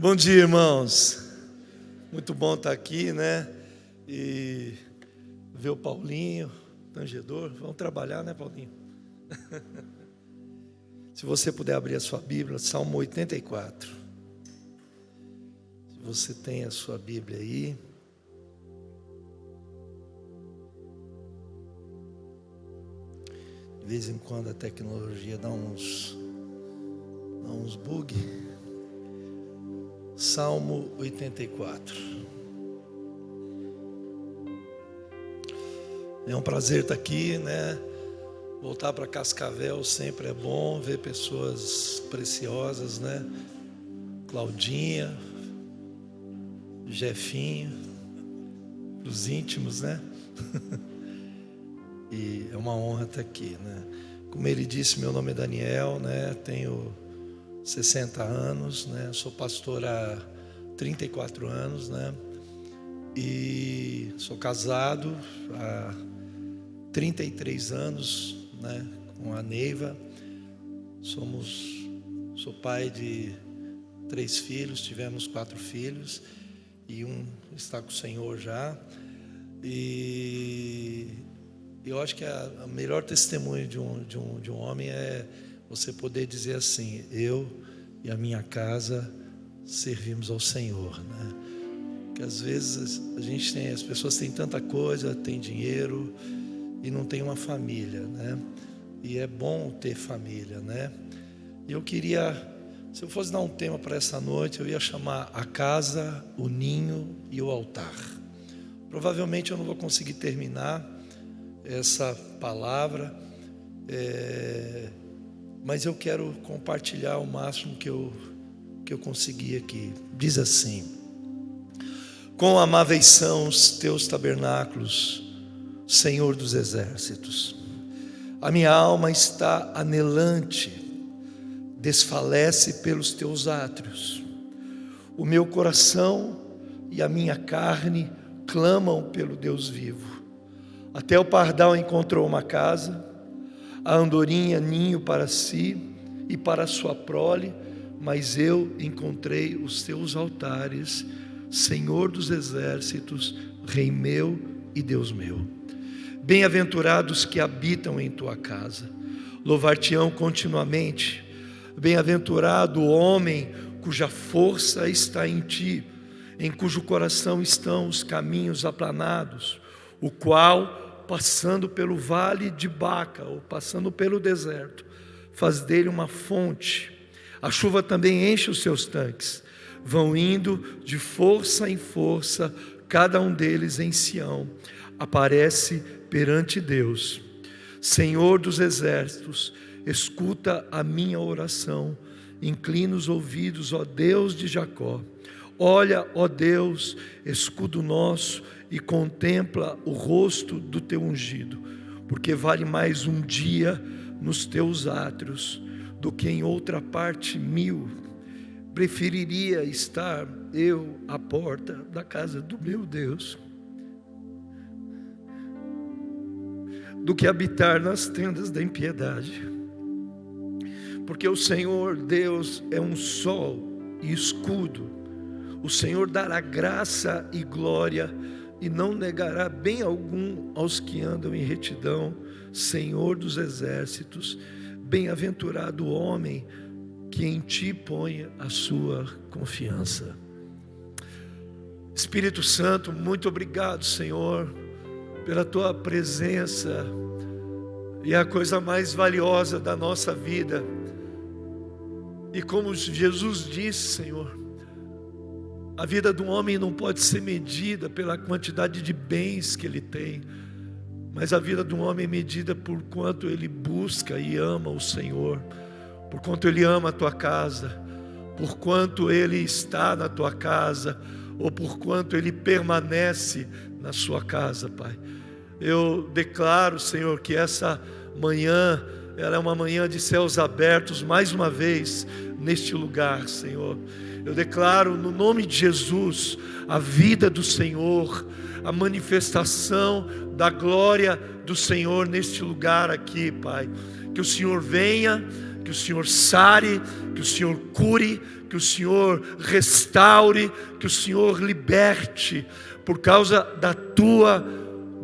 Bom dia, irmãos. Muito bom estar aqui, né? E ver o Paulinho, tangedor. Vamos trabalhar, né, Paulinho? Se você puder abrir a sua Bíblia, Salmo 84. Se você tem a sua Bíblia aí. De vez em quando a tecnologia dá uns bug. Salmo 84. É um prazer estar aqui, né? Voltar para Cascavel sempre é bom, ver pessoas preciosas, né? Claudinha, Jefinho, os íntimos, né? E é uma honra estar aqui, né? Como ele disse, meu nome é Daniel, né? Tenho 60 anos, né? Sou pastor há 34 anos, né? E sou casado há 33 anos, né? Com a Neiva. Sou pai de 3 filhos, tivemos 4 filhos e um está com o Senhor já. E eu acho que a melhor testemunho de um homem é você poder dizer assim: eu e a minha casa servimos ao Senhor, né? Que às vezes as pessoas têm tanta coisa, têm dinheiro e não tem uma família, né? E é bom ter família, né? E eu queria, se eu fosse dar um tema para essa noite, eu ia chamar a casa, o ninho e o altar. Provavelmente eu não vou conseguir terminar essa palavra, mas eu quero compartilhar o máximo que eu consegui aqui. Diz assim: quão amáveis são os teus tabernáculos, Senhor dos exércitos. A minha alma está anelante, desfalece pelos teus átrios. O meu coração e a minha carne clamam pelo Deus vivo. Até o pardal encontrou uma casa, a andorinha ninho para si e para sua prole, mas eu encontrei os teus altares, Senhor dos exércitos, Rei meu e Deus meu. Bem-aventurados que habitam em tua casa, louvar-te-ão continuamente. Bem-aventurado o homem cuja força está em ti, em cujo coração estão os caminhos aplanados, o qual, passando pelo vale de Baca, ou passando pelo deserto, faz dele uma fonte. A chuva também enche os seus tanques. Vão indo de força em força, cada um deles em Sião. Aparece perante Deus. Senhor dos exércitos, escuta a minha oração. Inclina os ouvidos, ó Deus de Jacó. Olha, ó Deus, escudo nosso, e contempla o rosto do teu ungido, porque vale mais um dia nos teus átrios do que em outra parte 1000. Preferiria estar eu à porta da casa do meu Deus do que habitar nas tendas da impiedade, porque o Senhor Deus é um sol e escudo. O Senhor dará graça e glória e não negará bem algum aos que andam em retidão. Senhor dos exércitos, bem-aventurado o homem que em ti põe a sua confiança. Espírito Santo, muito obrigado, Senhor, pela tua presença, e a coisa mais valiosa da nossa vida. E como Jesus disse, Senhor, a vida do homem não pode ser medida pela quantidade de bens que ele tem, mas a vida do homem é medida por quanto ele busca e ama o Senhor, por quanto ele ama a tua casa, por quanto ele está na tua casa, ou por quanto ele permanece na sua casa, Pai. Eu declaro, Senhor, que essa manhã, ela é uma manhã de céus abertos, mais uma vez, neste lugar, Senhor. Eu declaro no nome de Jesus a vida do Senhor, a manifestação da glória do Senhor neste lugar aqui, Pai. Que o Senhor venha que o Senhor sare, que o Senhor cure, que o Senhor restaure, que o Senhor liberte, por causa da tua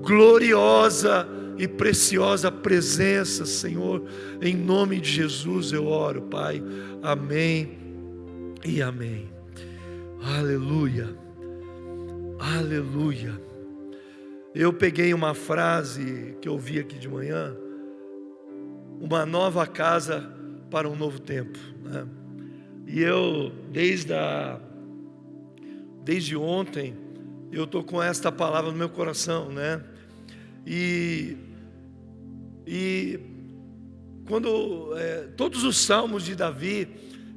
gloriosa e preciosa presença, Senhor. Em nome de Jesus eu oro, Pai. Amém e amém. Aleluia, aleluia. Eu peguei uma frase que eu ouvi aqui de manhã: uma nova casa para um novo tempo, né? E eu, desde ontem, eu estou com esta palavra no meu coração, né? E quando todos os salmos de Davi,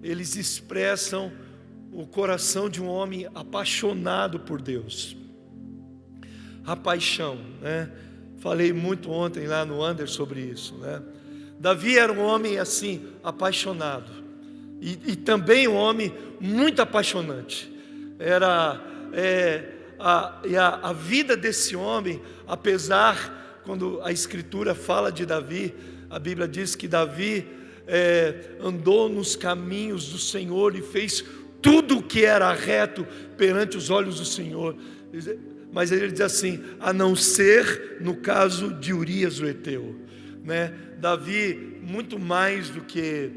eles expressam o coração de um homem apaixonado por Deus. A paixão, né? Falei muito ontem lá no Under sobre isso, né? Davi era um homem assim, apaixonado, e também um homem muito apaixonante. A vida desse homem, apesar, quando a Escritura fala de Davi, a Bíblia diz que Davi andou nos caminhos do Senhor e fez tudo o que era reto perante os olhos do Senhor. Mas ele diz assim: a não ser no caso de Urias o Eteu, né? Davi, muito mais do que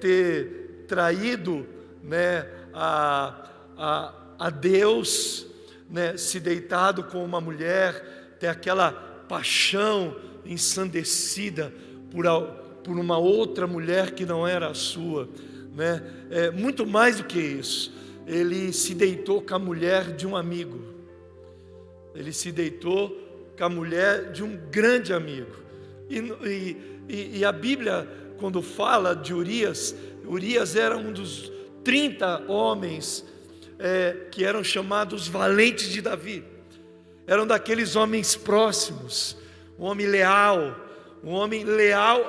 ter traído, né, a Deus, né, se deitado com uma mulher, ter aquela paixão ensandecida por uma outra mulher que não era a sua, né? Muito mais do que isso, ele se deitou com a mulher de um amigo, ele se deitou com a mulher de um grande amigo. E a Bíblia, quando fala de Urias era um dos 30 homens que eram chamados valentes de Davi. Eram daqueles homens próximos, um homem leal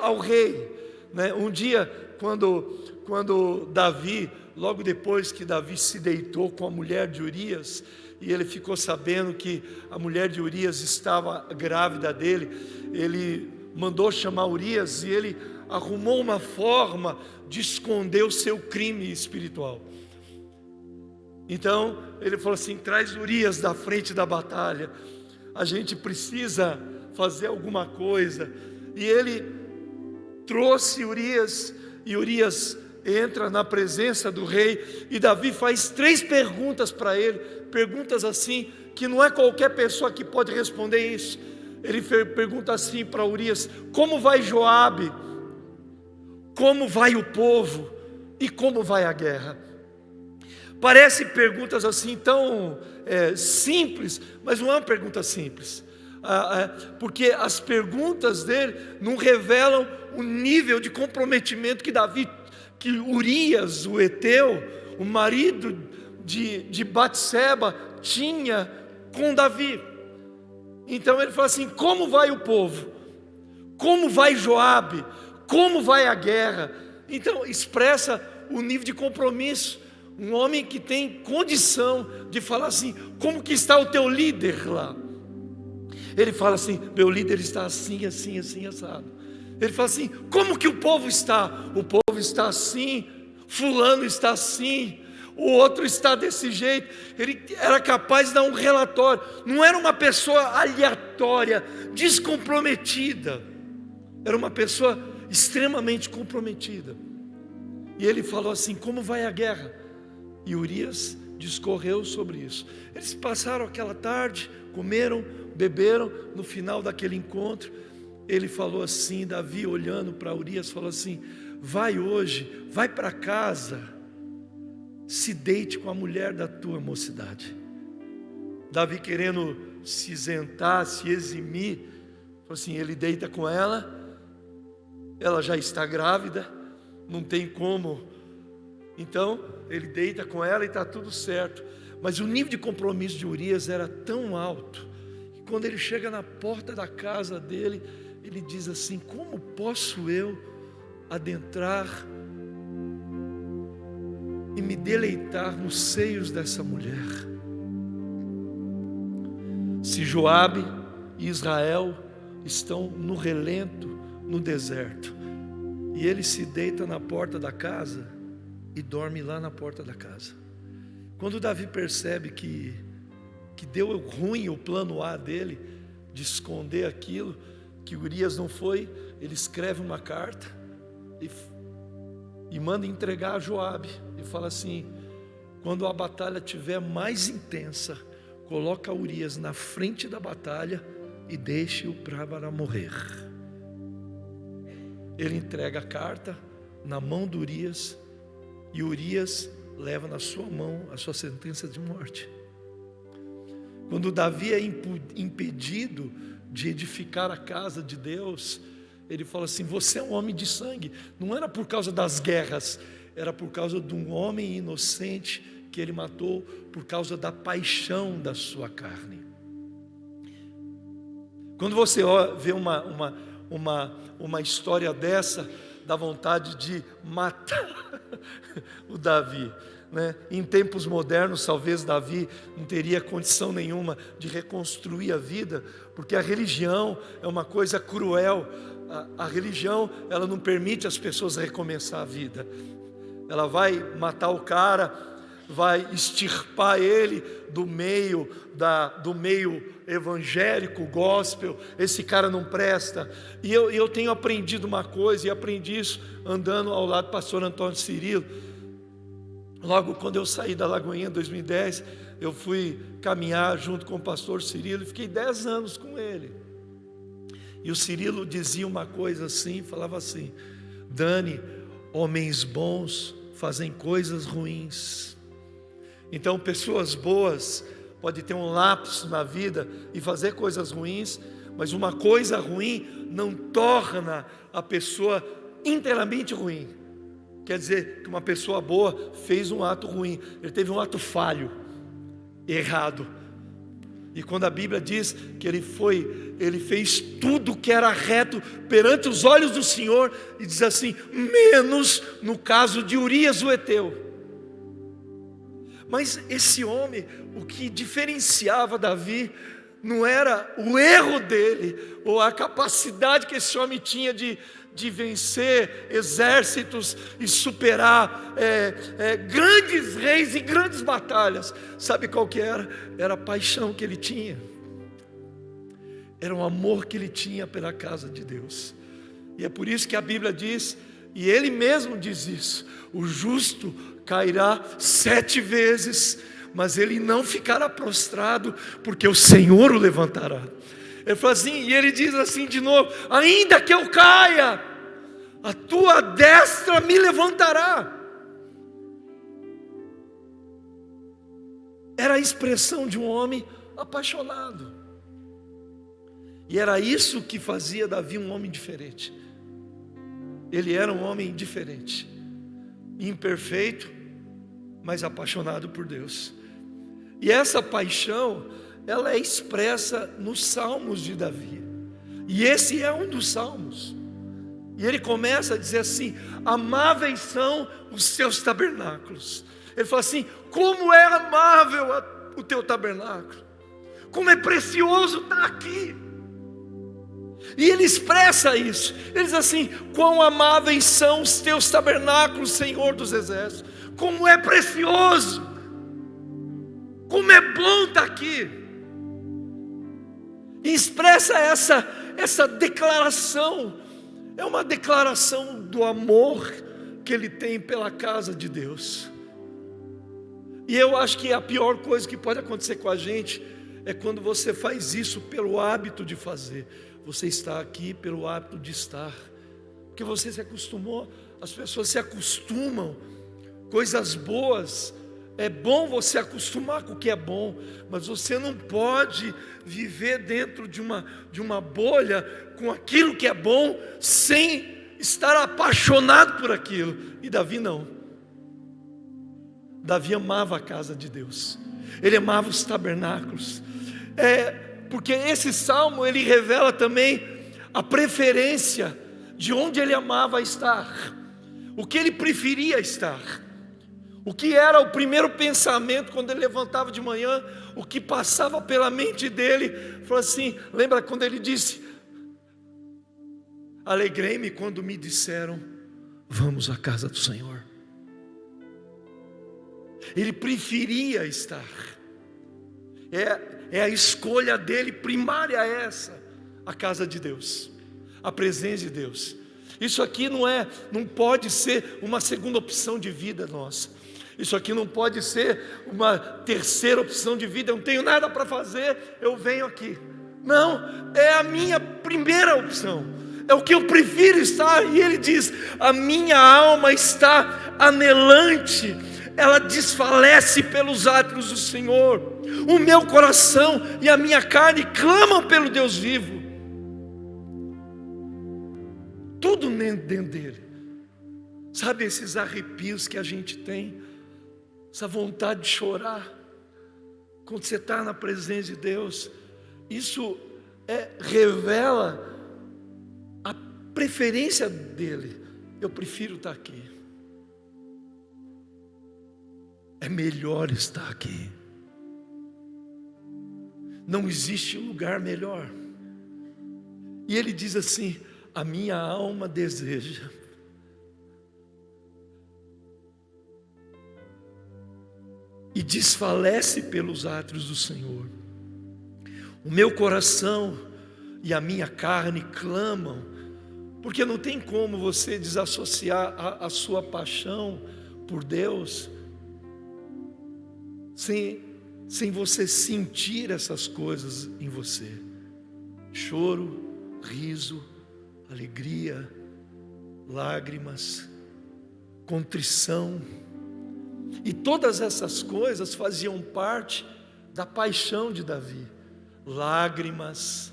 ao rei, né? Um dia, quando Davi, logo depois que Davi se deitou com a mulher de Urias, e ele ficou sabendo que a mulher de Urias estava grávida dele, ele mandou chamar Urias, e ele arrumou uma forma de esconder o seu crime espiritual. Então ele falou assim: traz Urias da frente da batalha, a gente precisa fazer alguma coisa. E ele trouxe Urias, e Urias entra na presença do rei, e Davi faz 3 perguntas para ele, perguntas assim, que não é qualquer pessoa que pode responder isso. Ele pergunta assim para Urias: como vai Joabe? Como vai o povo? E como vai a guerra? Parece perguntas assim tão simples, mas não é uma pergunta simples, porque as perguntas dele não revelam o nível de comprometimento que Urias, o Eteu, o marido de Batseba, tinha com Davi. Então ele fala assim: como vai o povo? Como vai Joabe? Como vai a guerra? Então expressa o nível de compromisso. Um homem que tem condição de falar assim: como que está o teu líder lá? Ele fala assim: meu líder está assim, assim, assim, assado. Ele fala assim: como que o povo está? O povo está assim, fulano está assim, o outro está desse jeito. Ele era capaz de dar um relatório. Não era uma pessoa aleatória, descomprometida. Era uma pessoa extremamente comprometida. E ele falou assim: como vai a guerra? E Urias discorreu sobre isso. Eles passaram aquela tarde, comeram, beberam. No final daquele encontro, ele falou assim, Davi olhando para Urias, falou assim: vai hoje, vai para casa, se deite com a mulher da tua mocidade. Davi, querendo se isentar, se eximir, falou assim: ele deita com ela, ela já está grávida, não tem como. Então ele deita com ela e está tudo certo. Mas o nível de compromisso de Urias era tão alto, que quando ele chega na porta da casa dele, ele diz assim: como posso eu adentrar e me deleitar nos seios dessa mulher? Se Joabe e Israel estão no relento, no deserto. E ele se deita na porta da casa e dorme lá na porta da casa. Quando Davi percebe que deu ruim o plano A dele, de esconder aquilo, que Urias não foi, ele escreve uma carta e manda entregar a Joabe. E fala assim: quando a batalha estiver mais intensa, coloca Urias na frente da batalha e deixe-o para morrer. Ele entrega a carta na mão de Urias, e Urias leva na sua mão a sua sentença de morte. Quando Davi é impedido de edificar a casa de Deus, ele fala assim: você é um homem de sangue. Não era por causa das guerras, era por causa de um homem inocente que ele matou por causa da paixão da sua carne. Quando você vê uma história dessa, dá vontade de matar o Davi, né? Em tempos modernos, talvez Davi não teria condição nenhuma de reconstruir a vida, porque a religião é uma coisa cruel. A religião, ela não permite as pessoas recomeçar a vida. Ela vai matar o cara, vai extirpar ele do meio evangélico, gospel. Esse cara não presta. E eu tenho aprendido uma coisa, e aprendi isso andando ao lado do pastor Antônio Cirilo. Logo quando eu saí da Lagoinha em 2010, eu fui caminhar junto com o pastor Cirilo e fiquei 10 anos com ele. E o Cirilo dizia uma coisa assim, falava assim: Dani, homens bons fazem coisas ruins. Então pessoas boas podem ter um lapso na vida e fazer coisas ruins, mas uma coisa ruim não torna a pessoa inteiramente ruim. Quer dizer que uma pessoa boa fez um ato ruim, ele teve um ato falho, errado. E quando a Bíblia diz que ele fez tudo que era reto perante os olhos do Senhor, e diz assim, menos no caso de Urias o Eteu. Mas esse homem, o que diferenciava Davi, não era o erro dele, ou a capacidade que esse homem tinha de vencer exércitos e superar grandes reis e grandes batalhas. Sabe qual que era? Era a paixão que ele tinha, era o amor que ele tinha pela casa de Deus. E é por isso que a Bíblia diz, e ele mesmo diz isso: o justo cairá 7 vezes, mas ele não ficará prostrado, porque o Senhor o levantará. Ele fala assim, e ele diz assim de novo: ainda que eu caia, a tua destra me levantará. Era a expressão de um homem apaixonado, e era isso que fazia Davi um homem diferente. Ele era um homem diferente, imperfeito, mas apaixonado por Deus. E essa paixão, ela é expressa nos salmos de Davi, e esse é um dos salmos. E ele começa a dizer assim: amáveis são os teus tabernáculos. Ele fala assim: como é amável o teu tabernáculo, como é precioso estar aqui. E ele expressa isso, ele diz assim: quão amáveis são os teus tabernáculos, Senhor dos exércitos, como é precioso, como é bom estar aqui. E expressa essa declaração, é uma declaração do amor que ele tem pela casa de Deus. E eu acho que a pior coisa que pode acontecer com a gente é quando você faz isso pelo hábito de fazer. Você está aqui pelo hábito de estar, porque você se acostumou. As pessoas se acostumam, coisas boas. É bom você acostumar com o que é bom, mas você não pode viver dentro de uma bolha com aquilo que é bom, sem estar apaixonado por aquilo. E Davi não. Davi amava a casa de Deus, ele amava os tabernáculos. Porque esse salmo, ele revela também a preferência de onde ele amava estar, o que ele preferia estar. O que era o primeiro pensamento quando ele levantava de manhã, o que passava pela mente dele. Falou assim, lembra quando ele disse: Alegrei-me quando me disseram: vamos à casa do Senhor. Ele preferia estar. É a escolha dele primária essa, a casa de Deus, a presença de Deus. Isso aqui não pode ser uma segunda opção de vida nossa. Isso aqui não pode ser uma terceira opção de vida. Eu não tenho nada para fazer, eu venho aqui. Não, é a minha primeira opção. É o que eu prefiro estar. E ele diz: a minha alma está anelante, ela desfalece pelos átrios do Senhor. O meu coração e a minha carne clamam pelo Deus vivo. Tudo dentro dele. Sabe esses arrepios que a gente tem? Essa vontade de chorar quando você está na presença de Deus. Isso revela a preferência dele. Eu prefiro estar aqui. É melhor estar aqui. Não existe lugar melhor. E ele diz assim: a minha alma deseja. E desfalece pelos átrios do Senhor. O meu coração e a minha carne clamam, porque não tem como você desassociar a sua paixão por Deus sem você sentir essas coisas em você: choro, riso, alegria, lágrimas, contrição. E todas essas coisas faziam parte da paixão de Davi. Lágrimas.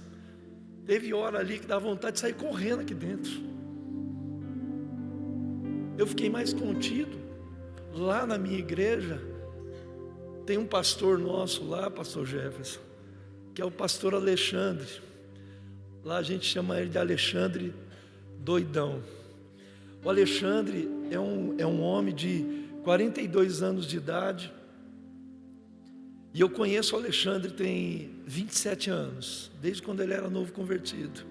Teve hora ali que dá vontade de sair correndo aqui dentro. Eu fiquei mais contido. Lá na minha igreja tem um pastor nosso lá, pastor Jefferson, que é o pastor Alexandre. Lá a gente chama ele de Alexandre Doidão. O Alexandre é um homem de 42 anos de idade. E eu conheço o Alexandre tem 27 anos, desde quando ele era novo convertido.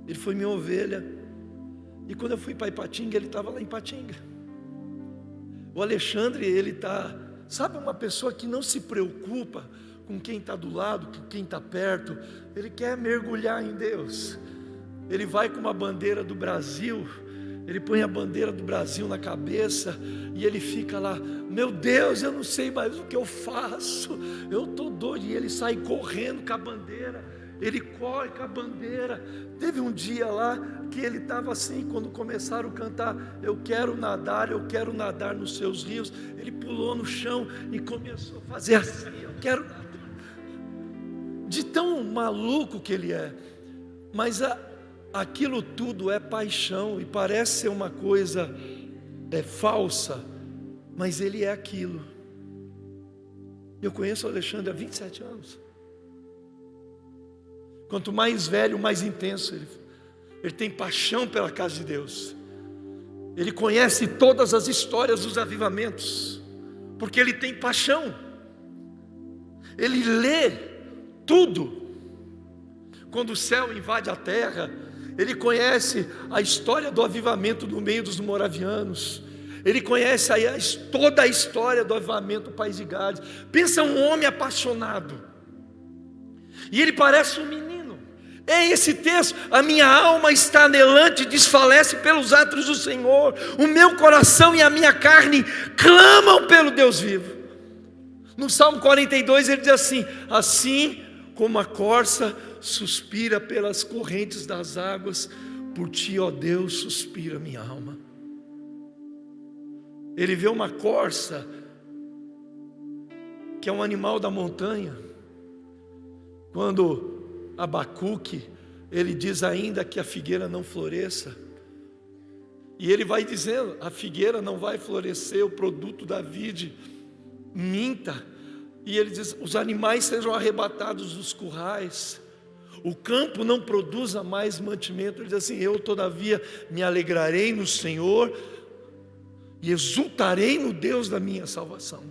Ele foi minha ovelha. E quando eu fui para Ipatinga, ele estava lá em Ipatinga. O Alexandre, ele está... Sabe, uma pessoa que não se preocupa com quem está do lado, com quem está perto. Ele quer mergulhar em Deus. Ele vai com uma bandeira do Brasil. Ele põe a bandeira do Brasil na cabeça e ele fica lá: meu Deus, eu não sei mais o que eu faço, eu estou doido. E ele sai correndo com a bandeira, ele corre com a bandeira. Teve um dia lá que ele estava assim, quando começaram a cantar: eu quero nadar nos seus rios. Ele pulou no chão e começou a fazer assim: eu quero nadar. De tão maluco que ele é. Mas aquilo tudo é paixão, e parece ser uma coisa falsa, mas ele é aquilo. Eu conheço o Alexandre há 27 anos. Quanto mais velho, mais intenso ele tem paixão pela casa de Deus. Ele conhece todas as histórias dos avivamentos, porque ele tem paixão. Ele lê tudo. Quando o céu invade a terra, ele conhece a história do avivamento no meio dos moravianos. Ele conhece toda a história do avivamento do país de Gades. Pensa um homem apaixonado. E ele parece um menino. É esse texto: a minha alma está anelante, desfalece pelos átrios do Senhor. O meu coração e a minha carne clamam pelo Deus vivo. No Salmo 42 ele diz assim: assim como a corça suspira pelas correntes das águas, por ti, ó Deus, suspira minha alma. Ele vê uma corça, que é um animal da montanha. Quando Abacuque, ele diz ainda que a figueira não floresça, e ele vai dizendo: a figueira não vai florescer, o produto da vide minta. E ele diz: os animais sejam arrebatados dos currais, o campo não produza mais mantimento. Ele diz assim: eu todavia me alegrarei no Senhor e exultarei no Deus da minha salvação.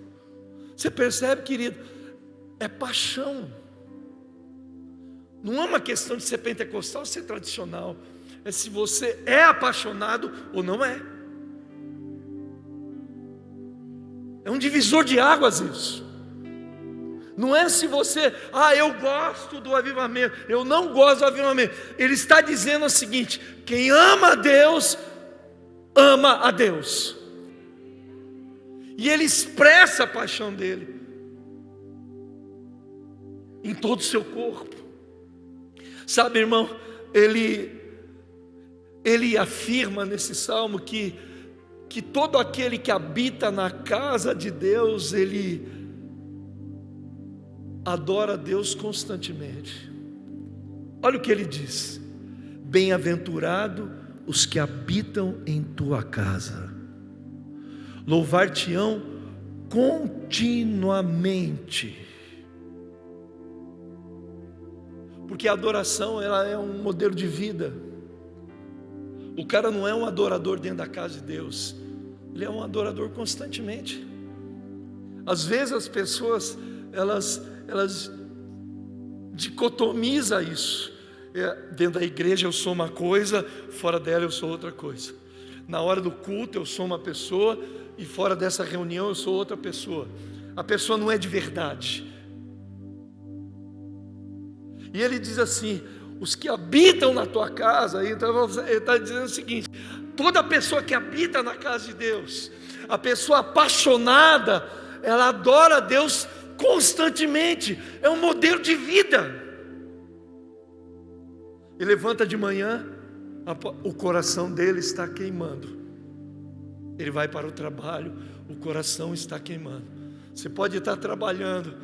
Você percebe, querido? É paixão. Não é uma questão de ser pentecostal ou ser tradicional. é se você é apaixonado ou não é. É um divisor de águas isso. Não é se você, eu gosto do avivamento, eu não gosto do avivamento. Ele está dizendo o seguinte: quem ama a Deus, ama a Deus. E ele expressa a paixão dele em todo o seu corpo. Sabe, irmão, ele afirma nesse salmo que todo aquele que habita na casa de Deus, ele adora a Deus constantemente. Olha o que ele diz: bem-aventurado os que habitam em tua casa, louvar-te-ão continuamente. Porque a adoração, ela é um modelo de vida. O cara não é um adorador dentro da casa de Deus, ele é um adorador constantemente. Às vezes as pessoas elas dicotomizam isso. Dentro da igreja eu sou uma coisa, fora dela eu sou outra coisa. Na hora do culto eu sou uma pessoa, e fora dessa reunião eu sou outra pessoa. A pessoa não é de verdade. E ele diz assim: os que habitam na tua casa. Então ele está dizendo o seguinte: toda pessoa que habita na casa de Deus, a pessoa apaixonada, ela adora a Deus constantemente. É um modelo de vida. Ele levanta de manhã, o coração dele está queimando. Ele vai para o trabalho, o coração está queimando. Você pode estar trabalhando,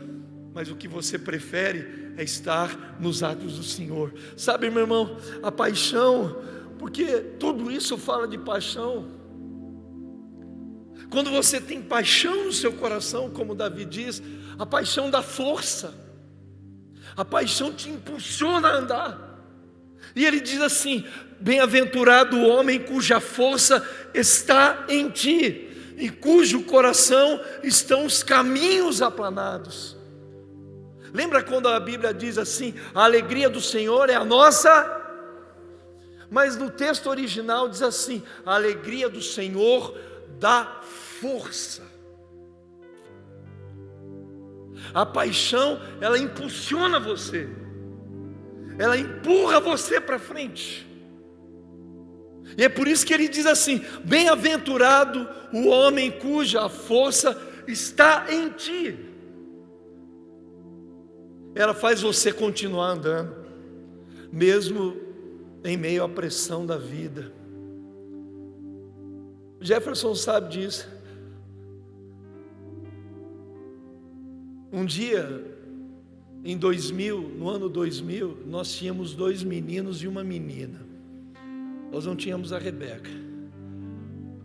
mas o que você prefere é estar nos atos do Senhor. Sabe, meu irmão, a paixão, porque tudo isso fala de paixão. Quando você tem paixão no seu coração, como Davi diz, a paixão dá força, a paixão te impulsiona a andar. E ele diz assim: bem-aventurado o homem cuja força está em ti, em cujo coração estão os caminhos aplanados. Lembra quando a Bíblia diz assim: a alegria do Senhor é a nossa? Mas no texto original diz assim: a alegria do Senhor dá força. A paixão, ela impulsiona você, ela empurra você para frente. E é por isso que ele diz assim: bem-aventurado o homem cuja força está em ti. Ela faz você continuar andando, mesmo em meio à pressão da vida. Jefferson sabe disso. Um dia, em 2000, no ano 2000, nós tínhamos 2 meninos e uma menina. Nós não tínhamos a Rebeca.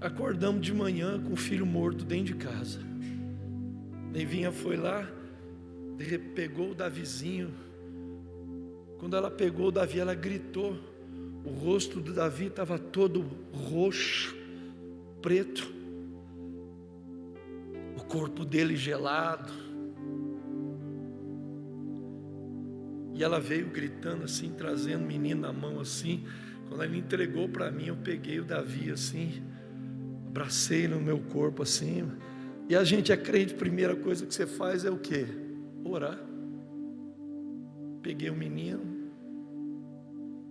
Acordamos de manhã com o filho morto dentro de casa. Neivinha foi lá, pegou o Davizinho. Quando ela pegou o Davi, ela gritou. O rosto do Davi estava todo roxo, preto, o corpo dele gelado. E ela veio gritando assim, trazendo o menino na mão assim. Quando ela entregou para mim, eu peguei o Davi assim, abracei no meu corpo assim. E a gente é crente, a primeira coisa que você faz é o quê? Orar. Peguei o menino,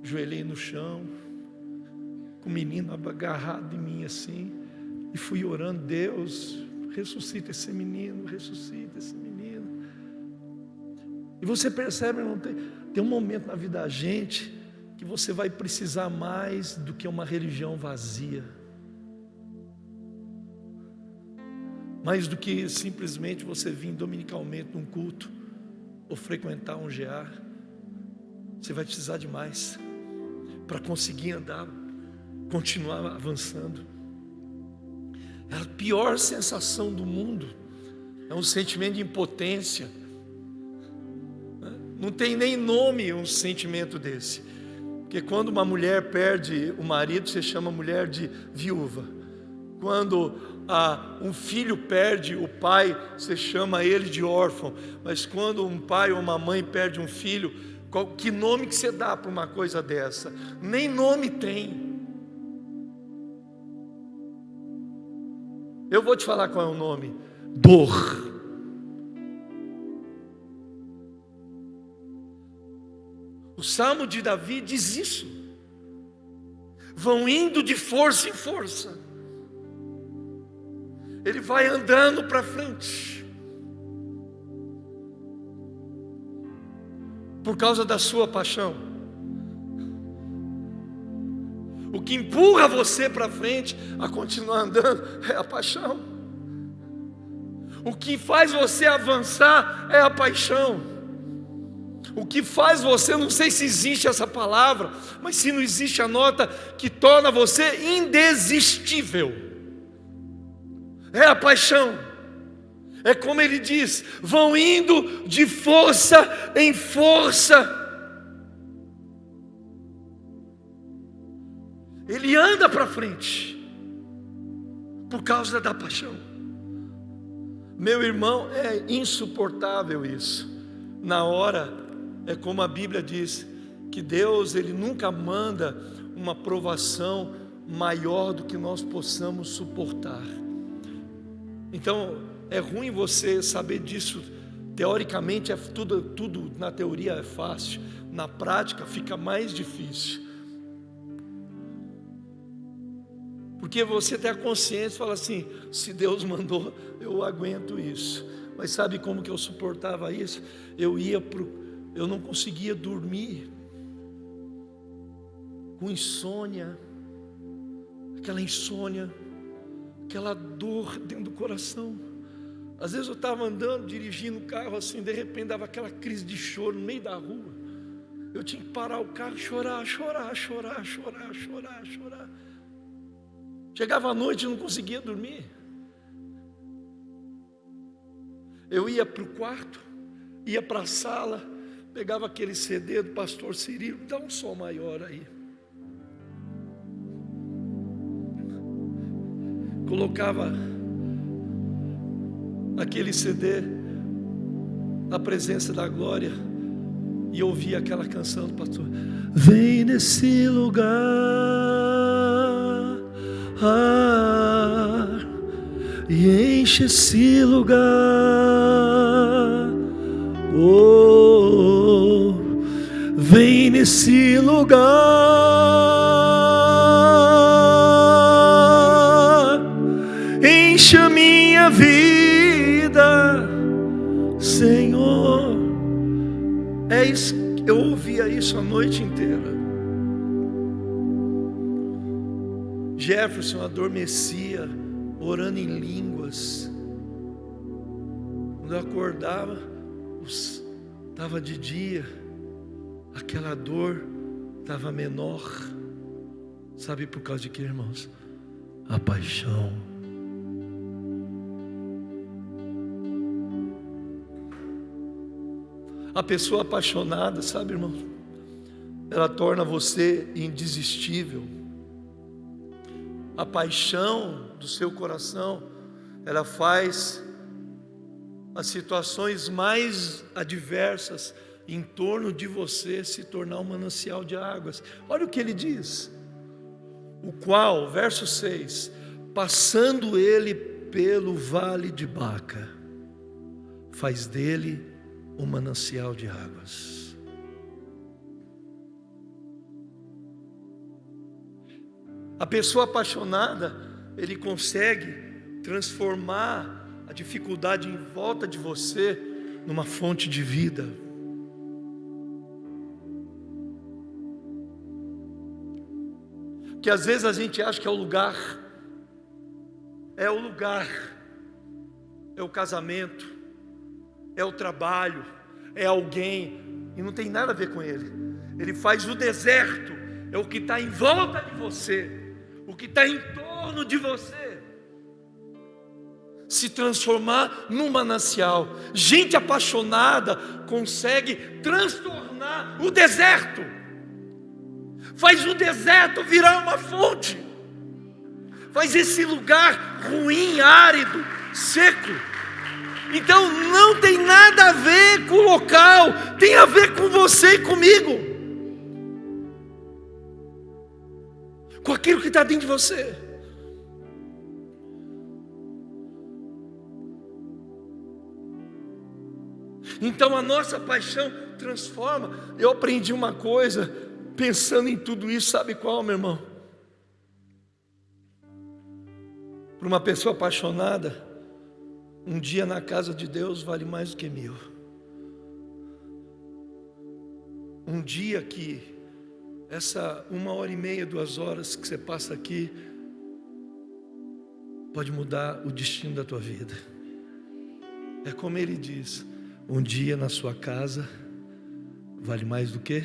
joelhei no chão, com o menino agarrado em mim assim, e fui orando: Deus, ressuscita esse menino, ressuscita esse menino. E você percebe, irmão, tem um momento na vida da gente que você vai precisar mais do que uma religião vazia, mais do que simplesmente você vir dominicalmente num culto ou frequentar um GA. Você vai precisar de mais para conseguir andar, continuar avançando. É a pior sensação do mundo, é um sentimento de impotência. Não tem nem nome um sentimento desse. Porque quando uma mulher perde o marido, você chama a mulher de viúva. Quando um filho perde o pai, você chama ele de órfão. Mas quando um pai ou uma mãe perde um filho, Que nome que você dá para uma coisa dessa? Nem nome tem. Eu vou te falar qual é o nome: dor. O Salmo de Davi diz isso. Vão indo de força em força. Ele vai andando para frente. Por causa da sua paixão. O que empurra você para frente a continuar andando é a paixão. O que faz você avançar é a paixão. O que faz você, não sei se existe essa palavra, mas se não existe, anota, que torna você indesistível. É a paixão. É como ele diz: vão indo de força em força. Ele anda para frente por causa da paixão. Meu irmão, é insuportável isso. Na hora, é como a Bíblia diz, que Deus, Ele nunca manda uma provação maior do que nós possamos suportar. Então, é ruim você saber disso. Teoricamente, tudo na teoria é fácil, na prática fica mais difícil. Porque você tem a consciência e fala assim: se Deus mandou, eu aguento isso. Mas sabe como que eu suportava isso? Eu não conseguia dormir, com insônia, aquela dor dentro do coração. Às vezes eu estava andando, dirigindo o carro assim, de repente dava aquela crise de choro no meio da rua. Eu tinha que parar o carro e chorar. Chegava à noite e não conseguia dormir. Eu ia para o quarto, ia para a sala, pegava aquele CD do pastor Cirilo, dá um som maior aí. Colocava aquele CD, a presença da glória, e ouvia aquela canção do pastor: vem nesse lugar, e enche esse lugar, oh, vem nesse lugar, enche a minha vida, Senhor. É isso, eu ouvia isso a noite inteira. Jefferson adormecia orando em línguas. Quando eu acordava, estava de dia, aquela dor estava menor. Sabe por causa de quê, irmãos? A paixão. A pessoa apaixonada, sabe, irmão, ela torna você indesistível. A paixão do seu coração, ela faz as situações mais adversas em torno de você se tornar um manancial de águas. Olha o que ele diz: o qual, verso 6, passando ele pelo vale de Baca, faz dele um manancial de águas. A pessoa apaixonada, ele consegue transformar a dificuldade em volta de você numa fonte de vida. Que às vezes a gente acha que é o lugar, é o casamento, é o trabalho, é alguém, e não tem nada a ver com ele. Ele faz o deserto, é o que está em volta de você, o que está em torno de você, se transformar num manancial. Gente apaixonada consegue transtornar o deserto, faz o deserto virar uma fonte, faz esse lugar ruim, árido, seco, Então não tem nada a ver com o local, tem a ver com você e comigo, com aquilo que está dentro de você. Então a nossa paixão transforma. Eu aprendi uma coisa pensando em tudo isso, sabe qual, meu irmão? Para uma pessoa apaixonada, um dia na casa de Deus vale mais do que 1000. Um dia que essa 1h30, 2 horas que você passa aqui pode mudar o destino da tua vida. É como ele diz: um dia na sua casa vale mais do que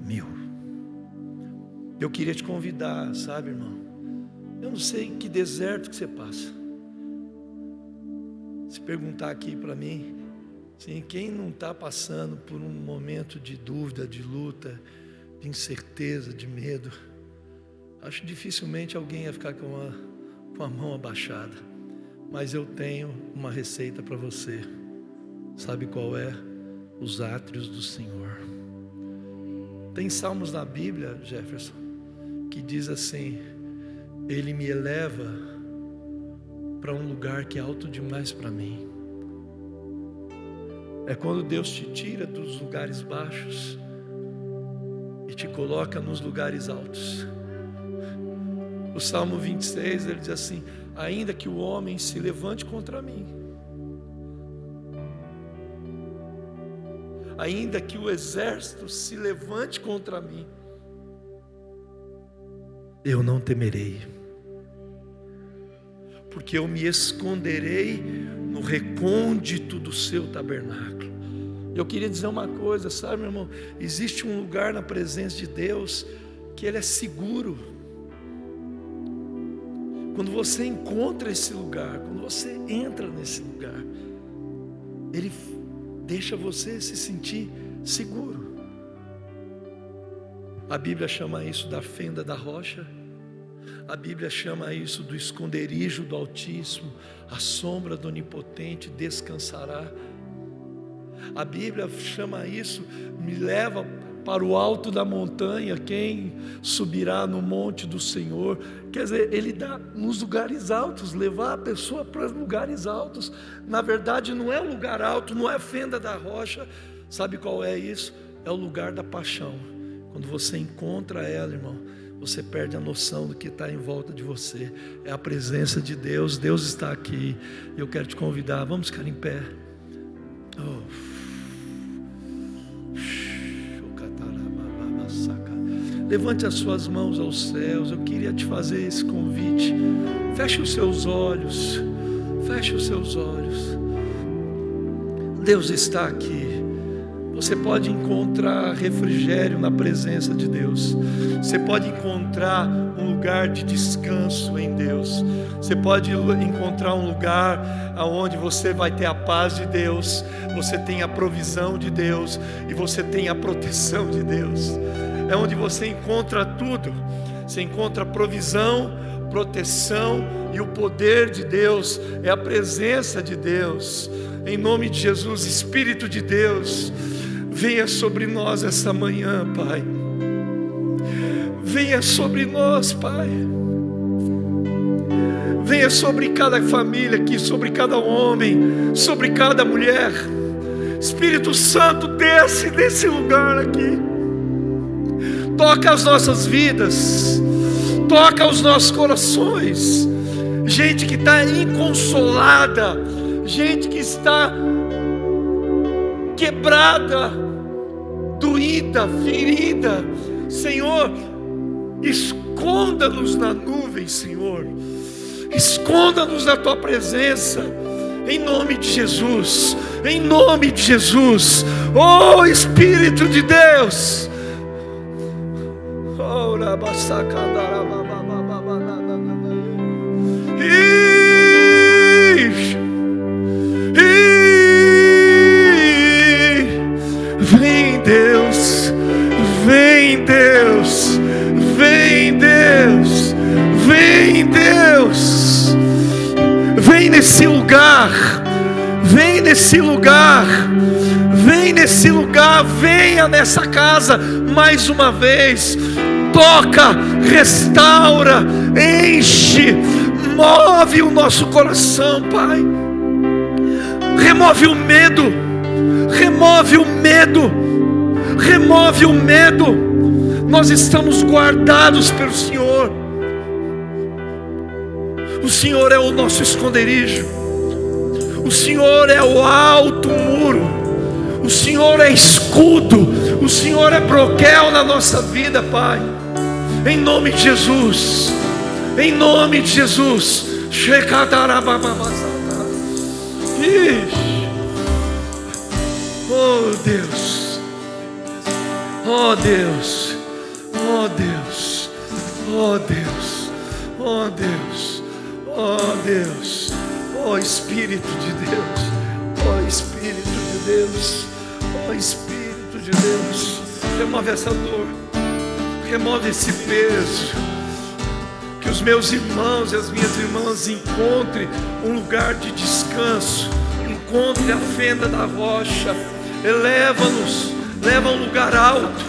1000. Eu queria te convidar, sabe, irmão? Eu não sei que deserto que você passa. Se perguntar aqui para mim, sim, quem não está passando por um momento de dúvida, de luta, de incerteza, de medo, acho dificilmente alguém ia ficar com a mão abaixada. Mas eu tenho uma receita para você. Sabe qual é? Os átrios do Senhor. Tem salmos na Bíblia, Jefferson, que diz assim: Ele me eleva para um lugar que é alto demais para mim. É quando Deus te tira dos lugares baixos e te coloca nos lugares altos. O Salmo 26, ele diz assim: ainda que o homem se levante contra mim, ainda que o exército se levante contra mim, eu não temerei, porque eu me esconderei no recôndito do seu tabernáculo. Eu queria dizer uma coisa, sabe, meu irmão? Existe um lugar na presença de Deus que ele é seguro. Quando você encontra esse lugar, quando você entra nesse lugar, ele deixa você se sentir seguro. A Bíblia chama isso da fenda da rocha. A Bíblia chama isso do esconderijo do Altíssimo. A sombra do Onipotente descansará. A Bíblia chama isso: me leva para o alto da montanha, quem subirá no monte do Senhor. Quer dizer, ele dá nos lugares altos, levar a pessoa para os lugares altos. Na verdade não é o lugar alto, não é a fenda da rocha. Sabe qual é isso? É o lugar da paixão. Quando você encontra ela, irmão, você perde a noção do que está em volta de você. É a presença de Deus. Deus está aqui. Eu quero te convidar, vamos ficar em pé. Levante as suas mãos aos céus. Eu queria te fazer esse convite. Feche os seus olhos. Feche os seus olhos. Deus está aqui. Você pode encontrar refrigério na presença de Deus. Você pode encontrar um lugar de descanso em Deus. Você pode encontrar um lugar onde você vai ter a paz de Deus. Você tem a provisão de Deus. E você tem a proteção de Deus. É onde você encontra tudo. Você encontra provisão, proteção e o poder de Deus. É a presença de Deus. Em nome de Jesus, Espírito de Deus, venha sobre nós essa manhã, Pai. Venha sobre nós, Pai. Venha sobre cada família aqui, sobre cada homem, sobre cada mulher. Espírito Santo, desce nesse lugar aqui. Toca as nossas vidas, toca os nossos corações. Gente que está inconsolada, gente que está quebrada, doída, ferida. Senhor, esconda-nos na nuvem, Senhor. Esconda-nos na Tua presença. Em nome de Jesus, em nome de Jesus. Oh Espírito de Deus. Vem Deus, vem Deus, vem Deus, vem Deus, vem nesse lugar, Vem nesse lugar, vem nesse lugar, venha nessa casa mais uma vez. Toca, restaura, enche, move o nosso coração, Pai. Remove o medo, remove o medo, remove o medo. Nós estamos guardados pelo Senhor. O Senhor é o nosso esconderijo, o Senhor é o alto muro, o Senhor é escudo, o Senhor é broquel na nossa vida, Pai. Em nome de Jesus, em nome de Jesus. Oh Deus, oh Deus, oh Deus, oh Deus, oh Deus, oh Deus, oh Espírito de Deus, oh Espírito de Deus, oh Espírito de Deus. Remove essa dor, remove esse peso. Que os meus irmãos e as minhas irmãs encontrem um lugar de descanso, encontre a fenda da rocha. Eleva-nos, leva a um lugar alto,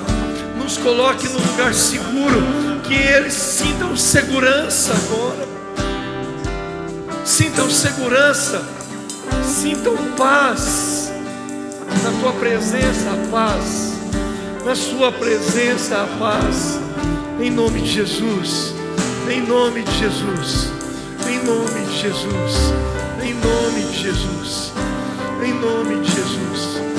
nos coloque num lugar seguro, que eles sintam segurança agora, sintam segurança, sintam paz, na tua presença a paz, na sua presença a paz, em nome de Jesus, em nome de Jesus, em nome de Jesus, em nome de Jesus, em nome de Jesus.